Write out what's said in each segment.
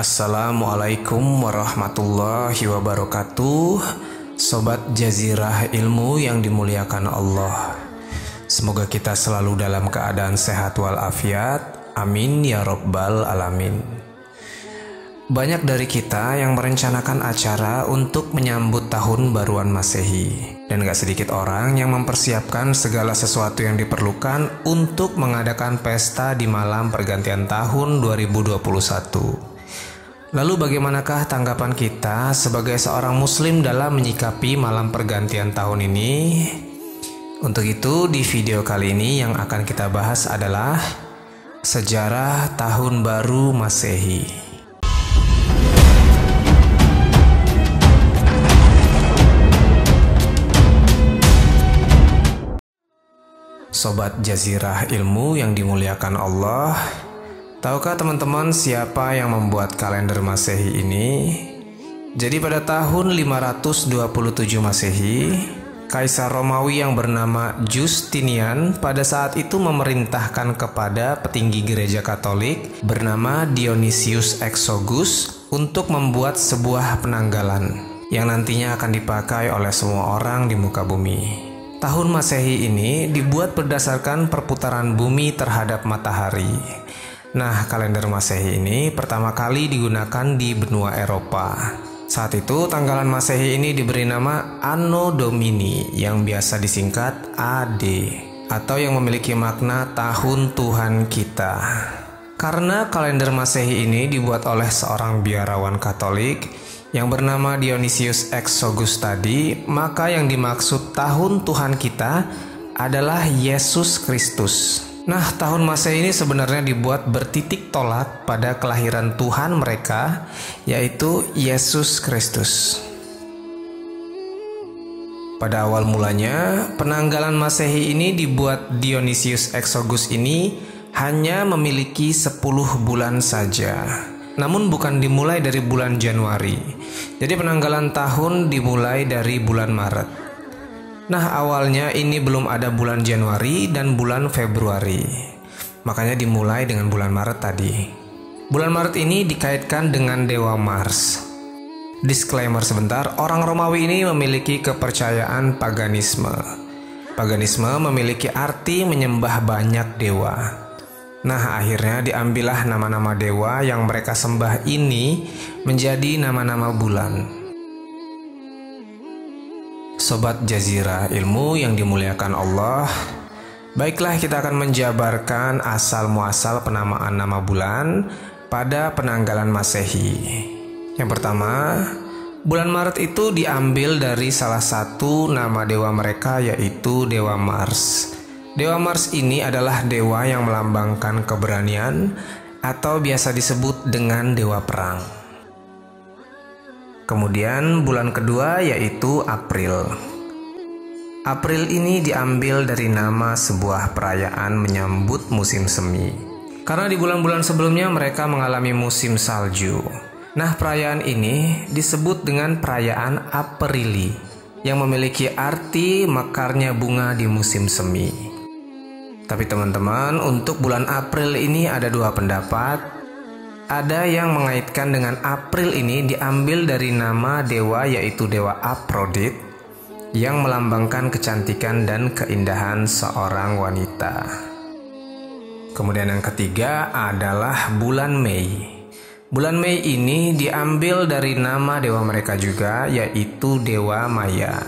Assalamualaikum warahmatullahi wabarakatuh. Sobat Jazirah Ilmu yang dimuliakan Allah, semoga kita selalu dalam keadaan sehat walafiat. Amin ya Rabbal Alamin. Banyak dari kita yang merencanakan acara untuk menyambut tahun baruan Masehi, dan gak sedikit orang yang mempersiapkan segala sesuatu yang diperlukan untuk mengadakan pesta di malam pergantian tahun 2021. Lalu bagaimanakah tanggapan kita sebagai seorang muslim dalam menyikapi malam pergantian tahun ini? Untuk itu di video kali ini yang akan kita bahas adalah sejarah tahun baru Masehi. Sobat Jazirah Ilmu yang dimuliakan Allah, tahukah teman-teman siapa yang membuat kalender Masehi ini? Jadi pada tahun 527 Masehi, Kaisar Romawi yang bernama Justinian pada saat itu memerintahkan kepada petinggi gereja Katolik bernama Dionysius Exogus untuk membuat sebuah penanggalan yang nantinya akan dipakai oleh semua orang di muka bumi. Tahun Masehi ini dibuat berdasarkan perputaran bumi terhadap matahari. Nah, kalender Masehi ini pertama kali digunakan di benua Eropa. Saat itu tanggalan Masehi ini diberi nama Anno Domini yang biasa disingkat AD atau yang memiliki makna tahun Tuhan kita. Karena kalender Masehi ini dibuat oleh seorang biarawan Katolik yang bernama Dionysius Exogus tadi, maka yang dimaksud tahun Tuhan kita adalah Yesus Kristus. Nah, tahun Masehi ini sebenarnya dibuat bertitik tolak pada kelahiran Tuhan mereka, yaitu Yesus Kristus. Pada awal mulanya, penanggalan Masehi ini dibuat Dionysius Exogus ini hanya memiliki 10 bulan saja. Namun bukan dimulai dari bulan Januari. Jadi penanggalan tahun dimulai dari bulan Maret. Nah, awalnya ini belum ada bulan Januari dan bulan Februari. Makanya dimulai dengan bulan Maret tadi. Bulan Maret ini dikaitkan dengan dewa Mars. Disclaimer sebentar, orang Romawi ini memiliki kepercayaan paganisme. Paganisme memiliki arti menyembah banyak dewa. Nah, akhirnya diambillah nama-nama dewa yang mereka sembah ini menjadi nama-nama bulan. Sobat Jazirah Ilmu yang dimuliakan Allah, baiklah kita akan menjabarkan asal-muasal penamaan nama bulan pada penanggalan Masehi. Yang pertama, bulan Maret itu diambil dari salah satu nama dewa mereka, yaitu dewa Mars. Dewa Mars ini adalah dewa yang melambangkan keberanian atau biasa disebut dengan dewa perang. Kemudian bulan kedua yaitu April. April ini diambil dari nama sebuah perayaan menyambut musim semi. Karena di bulan-bulan sebelumnya mereka mengalami musim salju. Nah, perayaan ini disebut dengan perayaan Aprili yang memiliki arti mekarnya bunga di musim semi. Tapi teman-teman, untuk bulan April ini ada dua pendapat. Ada yang mengaitkan dengan April ini diambil dari nama dewa, yaitu dewa Aphrodite, yang melambangkan kecantikan dan keindahan seorang wanita. Kemudian yang ketiga adalah bulan Mei. Bulan Mei ini diambil dari nama dewa mereka juga, yaitu dewa Maya,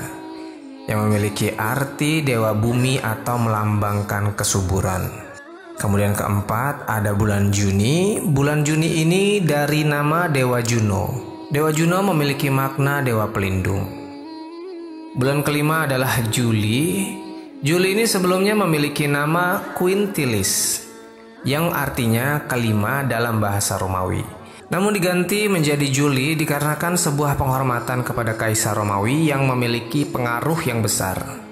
yang memiliki arti dewa bumi atau melambangkan kesuburan. Kemudian keempat ada bulan Juni. Bulan Juni ini dari nama dewa Juno. Dewa Juno memiliki makna dewa pelindung. Bulan kelima adalah Juli. Juli ini sebelumnya memiliki nama Quintilis, yang artinya kelima dalam bahasa Romawi. Namun diganti menjadi Juli dikarenakan sebuah penghormatan kepada Kaisar Romawi yang memiliki pengaruh yang besar,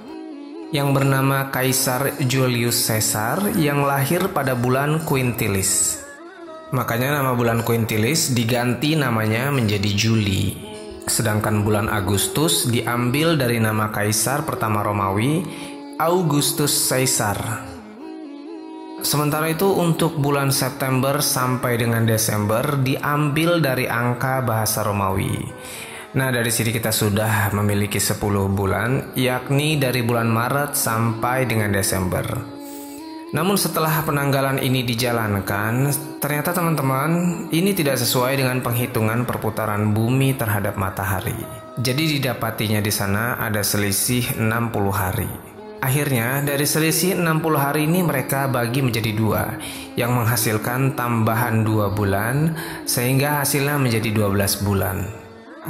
yang bernama Kaisar Julius Caesar yang lahir pada bulan Quintilis. Makanya nama bulan Quintilis diganti namanya menjadi Juli. Sedangkan bulan Agustus diambil dari nama Kaisar pertama Romawi, Augustus Caesar. Sementara itu untuk bulan September sampai dengan Desember diambil dari angka bahasa Romawi. Nah, dari sini kita sudah memiliki 10 bulan, yakni dari bulan Maret sampai dengan Desember. Namun setelah penanggalan ini dijalankan, ternyata teman-teman, ini tidak sesuai dengan penghitungan perputaran bumi terhadap matahari. Jadi didapatinya di sana ada selisih 60 hari. Akhirnya dari selisih 60 hari ini mereka bagi menjadi 2, yang menghasilkan tambahan 2 bulan, sehingga hasilnya menjadi 12 bulan.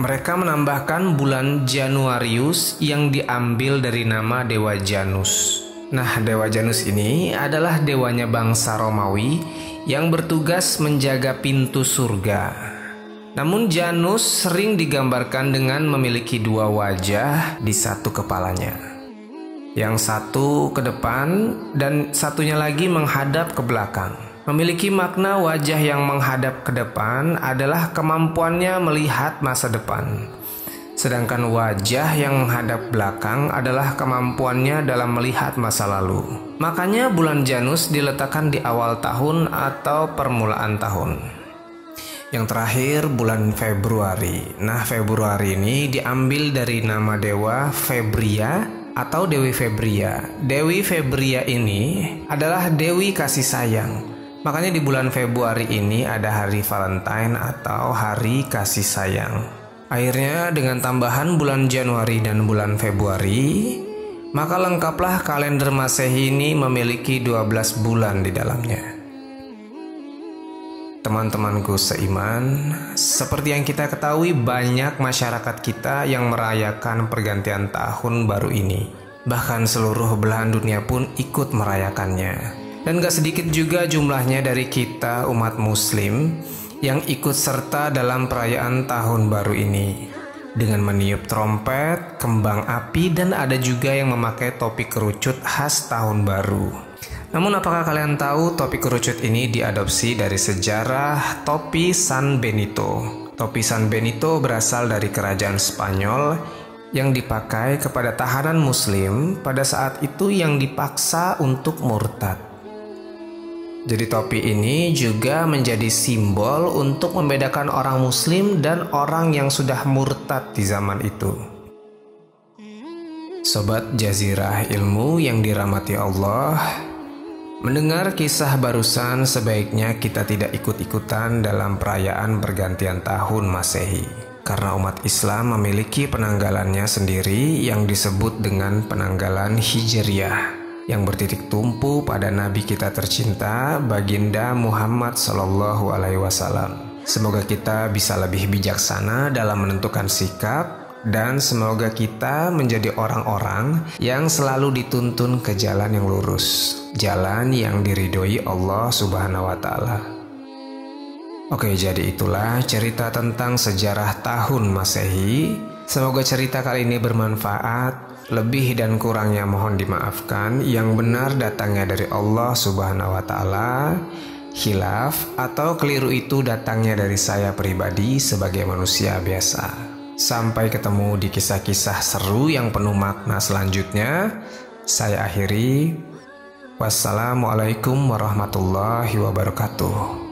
Mereka menambahkan bulan Januarius yang diambil dari nama dewa Janus. Nah, dewa Janus ini adalah dewanya bangsa Romawi yang bertugas menjaga pintu surga. Namun Janus sering digambarkan dengan memiliki 2 wajah di satu kepalanya. Yang satu ke depan dan satunya lagi menghadap ke belakang. Memiliki makna wajah yang menghadap ke depan adalah kemampuannya melihat masa depan. Sedangkan wajah yang menghadap belakang adalah kemampuannya dalam melihat masa lalu. Makanya bulan Janus diletakkan di awal tahun atau permulaan tahun. Yang terakhir bulan Februari. Nah, Februari ini diambil dari nama dewa Febria atau Dewi Febria. Dewi Febria ini adalah dewi kasih sayang. Makanya di bulan Februari ini ada hari Valentine atau hari kasih sayang. Akhirnya dengan tambahan bulan Januari dan bulan Februari, maka lengkaplah kalender Masehi ini memiliki 12 bulan di dalamnya. Teman-temanku seiman, seperti yang kita ketahui banyak masyarakat kita yang merayakan pergantian tahun baru ini. Bahkan seluruh belahan dunia pun ikut merayakannya. Dan gak sedikit juga jumlahnya dari kita umat muslim yang ikut serta dalam perayaan tahun baru ini. Dengan meniup trompet, kembang api, dan ada juga yang memakai topi kerucut khas tahun baru. Namun apakah kalian tahu topi kerucut ini diadopsi dari sejarah topi San Benito? Topi San Benito berasal dari kerajaan Spanyol yang dipakai kepada tahanan muslim pada saat itu yang dipaksa untuk murtad. Jadi topi ini juga menjadi simbol untuk membedakan orang muslim dan orang yang sudah murtad di zaman itu. Sobat Jazirah Ilmu yang dirahmati Allah, mendengar kisah barusan sebaiknya kita tidak ikut-ikutan dalam perayaan pergantian tahun Masehi. Karena umat Islam memiliki penanggalannya sendiri yang disebut dengan penanggalan Hijriyah, yang bertitik tumpu pada Nabi kita tercinta, Baginda Muhammad SAW. Semoga kita bisa lebih bijaksana dalam menentukan sikap, dan semoga kita menjadi orang-orang yang selalu dituntun ke jalan yang lurus, jalan yang diridhoi Allah Subhanahu wa Ta'ala. Oke, jadi itulah cerita tentang sejarah tahun Masehi. Semoga cerita kali ini bermanfaat. Lebih dan kurangnya mohon dimaafkan. Yang benar datangnya dari Allah Subhanahu wa Ta'ala. Khilaf atau keliru itu datangnya dari saya pribadi sebagai manusia biasa. Sampai ketemu di kisah-kisah seru yang penuh makna selanjutnya. Saya akhiri. Wassalamualaikum warahmatullahi wabarakatuh.